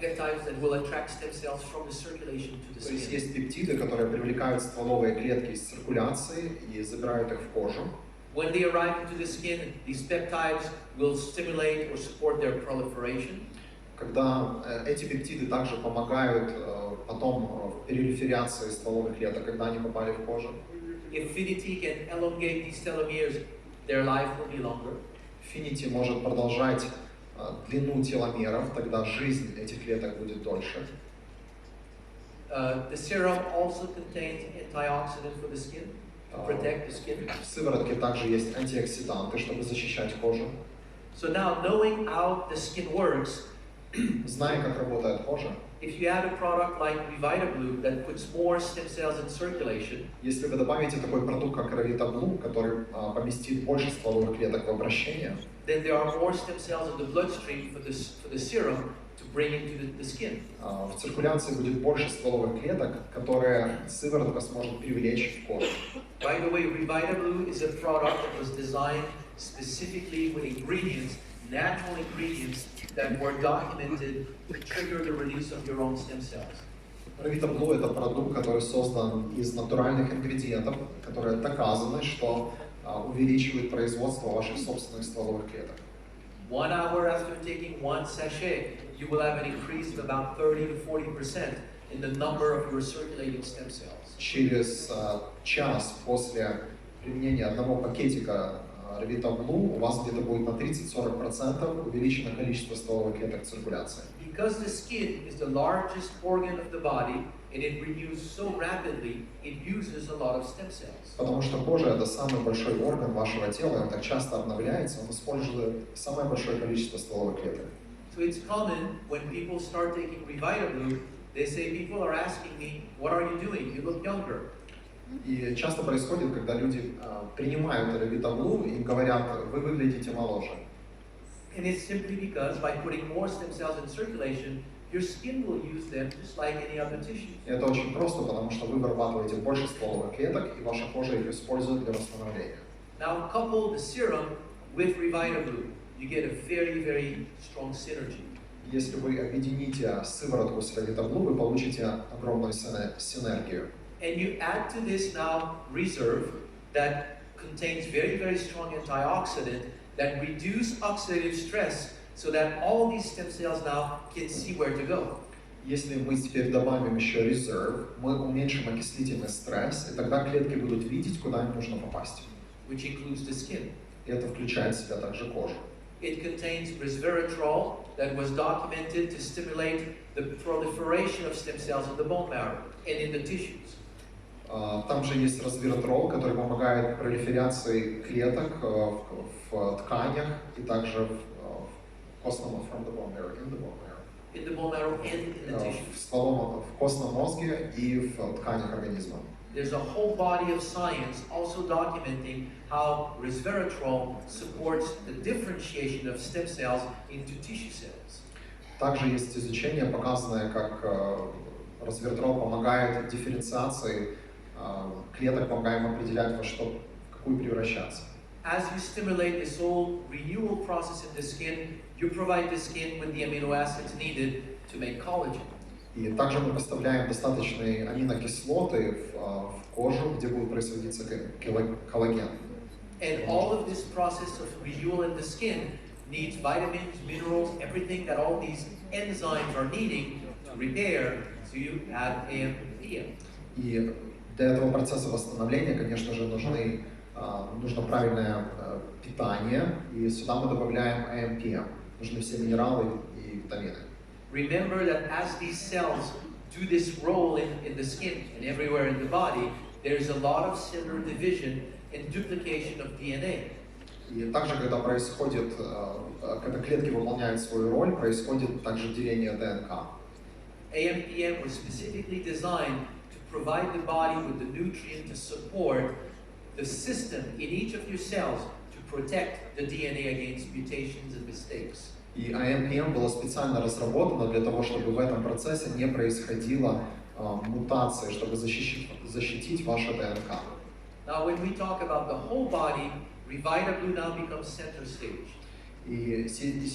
Speaker 1: Peptides that will attract stem cells from the circulation to the
Speaker 2: То есть
Speaker 1: skin.
Speaker 2: есть пептиды, которые привлекают стволовые клетки из циркуляции и забирают их в кожу.
Speaker 1: When they arrive into the skin, these peptides will stimulate or support their proliferation.
Speaker 2: Когда эти пептиды также помогают потом в перифериации стволовых клеток, когда они попали в кожу.
Speaker 1: Affinity can elongate these telomeres, their life will be longer.
Speaker 2: Affinity может продолжать длину теломеров, тогда жизнь этих клеток будет дольше.
Speaker 1: The serum also contains antioxidants for the skin, to protect the skin.
Speaker 2: В сыворотке также есть антиоксиданты, чтобы защищать кожу.
Speaker 1: So now, knowing how the skin works,
Speaker 2: Зная, как работает кожа,
Speaker 1: if you add a product like RevitaBlue that puts more stem cells in circulation,
Speaker 2: если вы добавите такой продукт, как RevitaBlue, который поместит больше стволовых клеток в обращение,
Speaker 1: then there are more stem cells in the bloodstream for the serum to bring into the skin.
Speaker 2: в циркуляции будет больше стволовых клеток, которые сыворотка сможет привлечь в кожу.
Speaker 1: By the way, RevitaBlue is a product that was designed specifically with ingredients, natural ingredients that were documented to trigger the release of your own stem cells.
Speaker 2: RevitaBlue – это продукт, который создан из натуральных ингредиентов, которые доказаны, что увеличивают производство ваших собственных стволовых клеток.
Speaker 1: 1 hour after taking one sachet, you will have an increase of about 30 to 40% in the number of your circulating stem cells.
Speaker 2: Через час после применения одного пакетика RevitaBlue у вас где-то будет на 30-40% увеличено количество стволовых клеток в циркуляции.
Speaker 1: Because the skin is the largest organ of the body and it renews so rapidly, it uses a lot of stem cells.
Speaker 2: Потому что кожа – это самый большой орган вашего тела, он так часто обновляется, он использует самое большое количество стволовых клеток.
Speaker 1: So it's common when people start taking RevitaBlue, they say, people are asking me, what are you doing? You look younger.
Speaker 2: И часто происходит, когда люди принимают RevitaBlue, им говорят, вы выглядите моложе.
Speaker 1: And it's simply because by putting more stem cells in circulation, your skin will use them just like any other tissue.
Speaker 2: И это очень просто, потому что вы вырабатываете больше стволовых клеток, и ваша кожа их использует для восстановления.
Speaker 1: Now couple the serum with Revitablue, you get a very, very strong synergy.
Speaker 2: Если вы объедините сыворотку с Revitablue, вы получите огромную синергию.
Speaker 1: And you add to this now Reserve that contains very, very strong antioxidant that reduce oxidative stress so that all these stem cells now can see where to go.
Speaker 2: Если мы теперь добавим еще Reserve, мы уменьшим окислительный стресс, и тогда клетки будут видеть, куда им нужно попасть.
Speaker 1: Which includes the skin.
Speaker 2: И это включает в себя также кожу.
Speaker 1: It contains resveratrol that was documented to stimulate the proliferation of stem cells in the bone marrow and in the tissues.
Speaker 2: Там же есть resveratrol, который помогает пролиферации клеток в тканях и также в костном
Speaker 1: In the bone marrow and in the tissues.
Speaker 2: в костном мозге и в тканях организма.
Speaker 1: There's a whole body of science also documenting how resveratrol supports the differentiation of stem cells into tissue cells.
Speaker 2: Также есть изучение, показанное, как resveratrol помогает дифференциации клеток, помогает им определять, во что, в какую превращаться.
Speaker 1: As you stimulate this whole renewal process in the skin, you provide the skin with the amino acids needed to make collagen.
Speaker 2: И также мы поставляем достаточные аминокислоты в кожу, где будет производиться коллаген.
Speaker 1: And all of this process of renewal in the skin needs vitamins, minerals, everything that all these enzymes are needing to repair, so you add AM and PM.
Speaker 2: И для этого процесса восстановления, конечно же, нужно правильное питание, и сюда мы добавляем AMPM. Нужны все минералы и витамины.
Speaker 1: Remember that as these cells do this role in the skin and everywhere in the body, there's a lot of cellular division and duplication of DNA.
Speaker 2: И также, когда клетки выполняют свою роль, происходит также деление ДНК.
Speaker 1: AMPM was specifically designed to provide the body with the nutrient to support the system in each of your cells to protect the DNA against mutations and mistakes.
Speaker 2: И AMPM было специально разработано для того, чтобы в этом процессе не происходило мутации, чтобы защитить ваше ДНК.
Speaker 1: Now, when we talk about the whole body, Revitablue now becomes center stage.
Speaker 2: И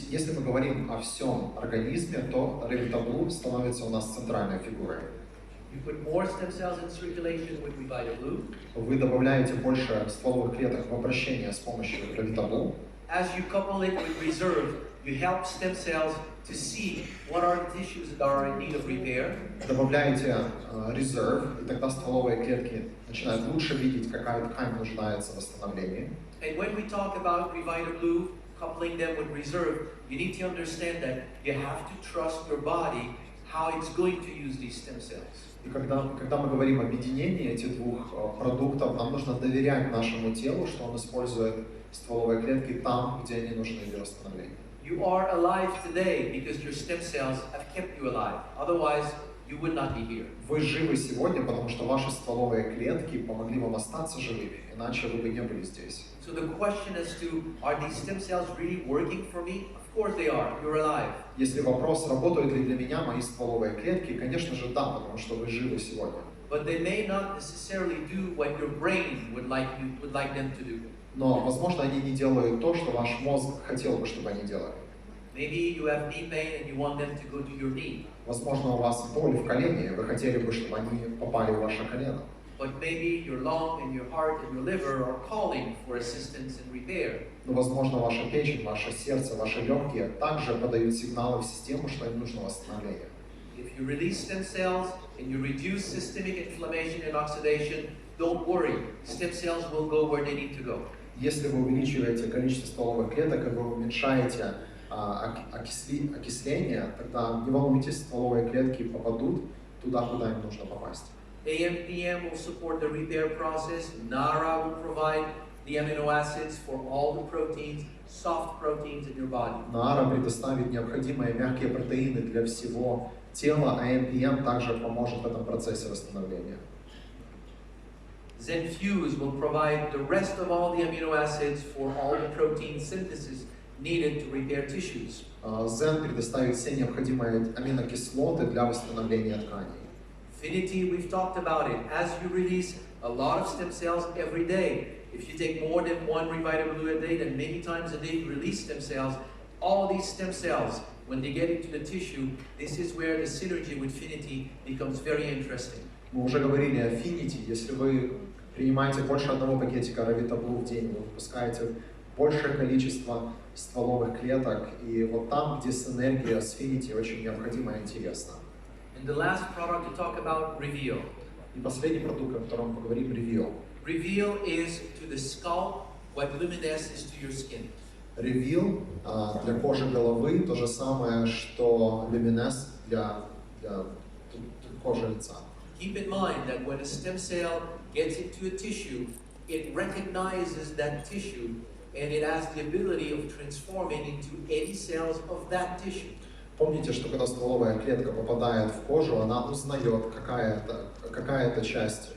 Speaker 2: если мы говорим о всем организме, то Revitablue становится у нас центральной фигурой.
Speaker 1: You put more stem cells in circulation with Revitablue.
Speaker 2: Вы добавляете больше стволовых клеток в обращение с помощью Revitablue.
Speaker 1: As you couple it with Reserve, you help stem cells to see what are the tissues that are in need of repair.
Speaker 2: Добавляете Reserve, и тогда стволовые клетки начинают лучше видеть, какая ткань нуждается в восстановлении.
Speaker 1: And when we talk about Revitablue, coupling them with Reserve, you need to understand that you have to trust your body how it's going to use these stem cells.
Speaker 2: И когда мы говорим об объединении этих двух продуктов, нам нужно доверять нашему телу, что он использует стволовые клетки там, где они нужны для восстановления.
Speaker 1: You are alive today because your stem cells have kept you alive. Otherwise, you would not be here.
Speaker 2: Вы живы сегодня, потому что ваши стволовые клетки помогли вам остаться живыми, иначе вы бы не были здесь.
Speaker 1: So the question as to, are these stem cells really working for me? Of course they are. You're alive.
Speaker 2: Если вопрос, работают ли для меня мои стволовые клетки, конечно же да, потому что вы живы сегодня.
Speaker 1: But they may not necessarily do what your brain would like them to do.
Speaker 2: Но, возможно, они не делают то, что ваш мозг хотел бы, чтобы они делали.
Speaker 1: Maybe you have knee pain and you want them to go to your knee.
Speaker 2: Возможно, у вас боль в колене, и вы хотели бы, чтобы они попали в ваше колено.
Speaker 1: But maybe your lung and your heart and your liver are calling for assistance in repair.
Speaker 2: Но, возможно, ваша печень, ваше сердце, ваши легкие также подают сигналы в систему, что им нужно восстановление.
Speaker 1: If you release stem cells and you reduce systemic inflammation and oxidation, don't worry. Stem cells will go where they need to go.
Speaker 2: Если вы увеличиваете количество стволовых клеток и вы уменьшаете окисление, тогда не волнуйтесь, стволовые клетки попадут туда, куда им нужно попасть.
Speaker 1: AMPM will support the repair process. NARA will provide the amino acids for all the proteins, soft proteins in your body.
Speaker 2: NARA предоставит необходимые мягкие протеины для всего тела, а AMPM также поможет в этом процессе восстановления.
Speaker 1: Zenfuse will provide the rest of all the amino acids for all the protein synthesis needed to repair tissues.
Speaker 2: Zen предоставит все необходимые аминокислоты для восстановления тканей.
Speaker 1: Affinity, we've talked about it. As you release a lot of stem cells every day, if you take more than one revitable a day, then many times a day you release stem cells. All these stem cells, when they get into the tissue, this is where the synergy with Affinity becomes very interesting.
Speaker 2: Мы уже говорили о Affinity. Если вы принимаете больше одного пакетика Ravitablue в день, вы выпускаете большее количество стволовых клеток, и вот там, где синергия с Affinity очень необходима и интересна.
Speaker 1: And the last product to talk about, Reveal.
Speaker 2: И последний продукт, о котором мы поговорим, Reveal.
Speaker 1: Reveal is to the scalp what Luminesse is to your skin.
Speaker 2: Reveal для кожи головы то же самое, что Luminesse для кожи лица.
Speaker 1: Keep in mind that when a stem cell gets into a tissue, it recognizes that tissue and it has the ability of transforming into any cells of that tissue.
Speaker 2: Помните, что когда стволовая клетка попадает в кожу, она узнает, какая это часть,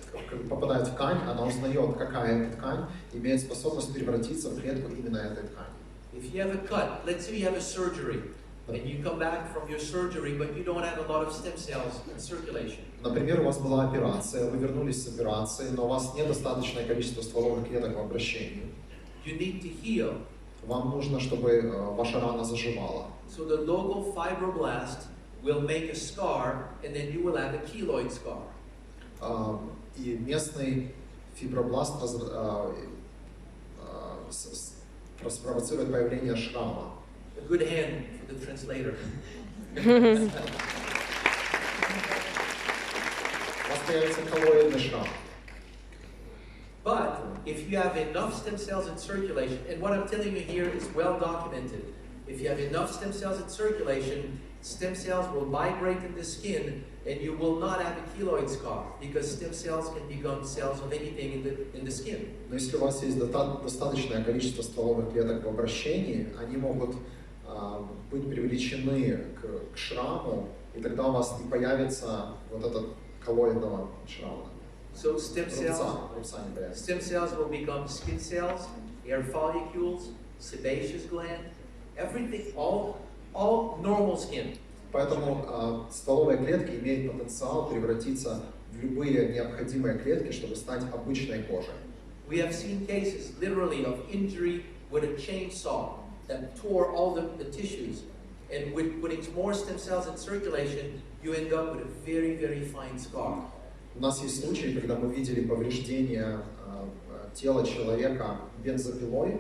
Speaker 2: попадает в ткань, она узнает, какая это ткань, имеет способность превратиться в клетку именно этой ткани.
Speaker 1: If you have a cut, let's say you have a surgery, and you come back from your surgery, but you don't have a lot of stem cells in circulation.
Speaker 2: Например, у вас была операция, вы вернулись с операции, но у вас недостаточное количество стволовых клеток в обращении.
Speaker 1: You need to heal.
Speaker 2: Вам нужно, чтобы ваша рана заживала.
Speaker 1: So the local fibroblast will make a scar, and then you will have a keloid scar.
Speaker 2: И местный фибробласт спровоцирует появление шрама.
Speaker 1: A good hand for the translator.
Speaker 2: У вас появится коллоидный шрам.
Speaker 1: But if you have enough stem cells in circulation, and what I'm telling you here is well documented, if you have enough stem cells in circulation, stem cells will migrate in the skin and you will not have a keloid scar because stem cells can become cells of anything in the skin.
Speaker 2: Но если у вас есть достаточное количество стволовых клеток в обращении, они могут быть привлечены к шраму, и тогда у вас не появится вот этот коллоидного шрама.
Speaker 1: So stem cells will become skin cells, hair follicles, sebaceous gland, everything, all normal skin.
Speaker 2: Поэтому стволовые клетки имеют потенциал превратиться в любые необходимые клетки, чтобы стать обычной кожей.
Speaker 1: We have seen cases, literally, of injury with a chainsaw that tore all the tissues, and with putting more stem cells in circulation, you end up with a very, very fine scar.
Speaker 2: У нас есть случаи, когда мы видели повреждение тела человека бензопилой,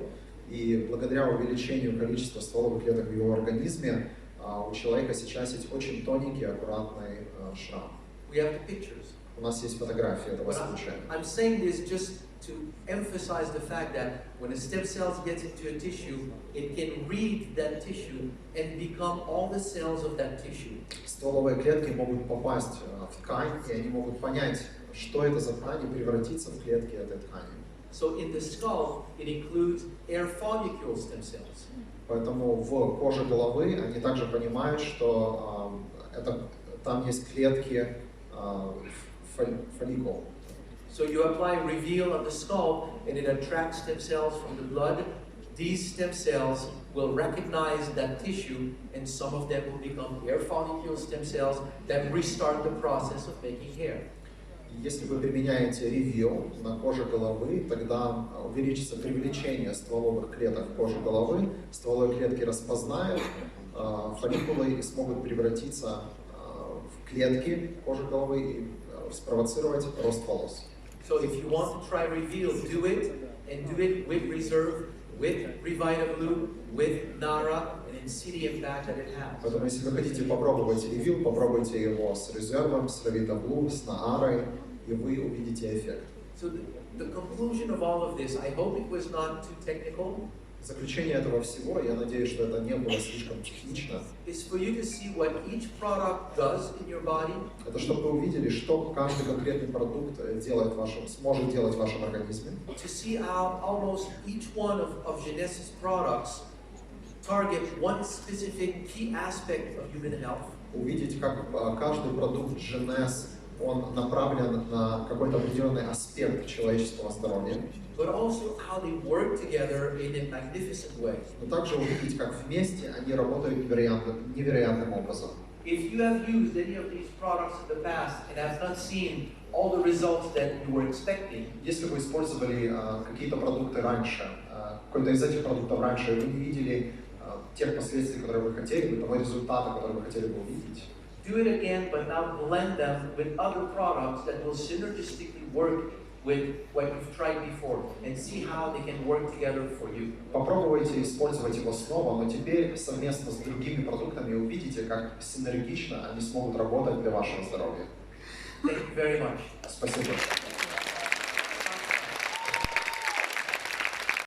Speaker 2: и благодаря увеличению количества стволовых клеток в его организме у человека сейчас есть очень тоненький, аккуратный шрам.
Speaker 1: We have the pictures.
Speaker 2: У нас есть фотографии этого случая.
Speaker 1: I'm saying this just to emphasize the fact that when a stem cell gets into a tissue, it can read that tissue and become all the cells of that tissue.
Speaker 2: Стволовые клетки могут попасть в ткань, и они могут понять, что это за ткань, и превратиться в клетки этой ткани.
Speaker 1: So in the skull, it includes hair follicle stem cells.
Speaker 2: Поэтому в коже головы они также понимают, что там есть клетки фолликул.
Speaker 1: So you apply Reveal on the skull, and it attracts stem cells from the blood. These stem cells will recognize that tissue, and some of them will become hair follicle stem cells that restart the process of making hair.
Speaker 2: Если вы применяете Reveal на коже головы, тогда увеличится привлечение стволовых клеток в коже головы, стволовые клетки распознают фолликулы и смогут превратиться в клетки кожи головы и спровоцировать рост волос.
Speaker 1: So if you want to try Reveal, do it, and do it with Reserve, with Revitable, with Nara, and see the impact that it has.
Speaker 2: Поэтому если вы хотите попробовать Reveal, попробуйте его с резервом, с Revitable, с Наарой, и вы увидите эффект.
Speaker 1: So the conclusion of all of this, I hope it was not too technical.
Speaker 2: Заключение этого всего, я надеюсь, что это не было слишком технично.
Speaker 1: Is for you to see what each product does in your body.
Speaker 2: Это чтобы вы увидели, что каждый конкретный продукт сможет делать в вашем организме.
Speaker 1: To see how almost each one of JEUNESSE's products target one specific key aspect of human health.
Speaker 2: Увидеть, как каждый продукт JEUNESSE, он направлен на какой-то определенный аспект человеческого здоровья.
Speaker 1: but also how they work together in a magnificent way.
Speaker 2: Но также увидеть, как вместе они работают невероятным образом.
Speaker 1: If you have used any of these products in the past and have not seen all the results that you were expecting,
Speaker 2: Если вы использовали какие-то продукты раньше, какой-то из этих продуктов раньше, и вы не видели тех последствий, которые вы хотели, того результата, который вы хотели бы увидеть,
Speaker 1: do it again, but now blend them with other products that will synergistically work with what you've tried before and see how they can work together for you.
Speaker 2: попробуйте использовать его снова, но теперь совместно с другими продуктами увидите, как синергично они смогут работать для вашего здоровья.
Speaker 1: Thank you very much.
Speaker 2: Спасибо.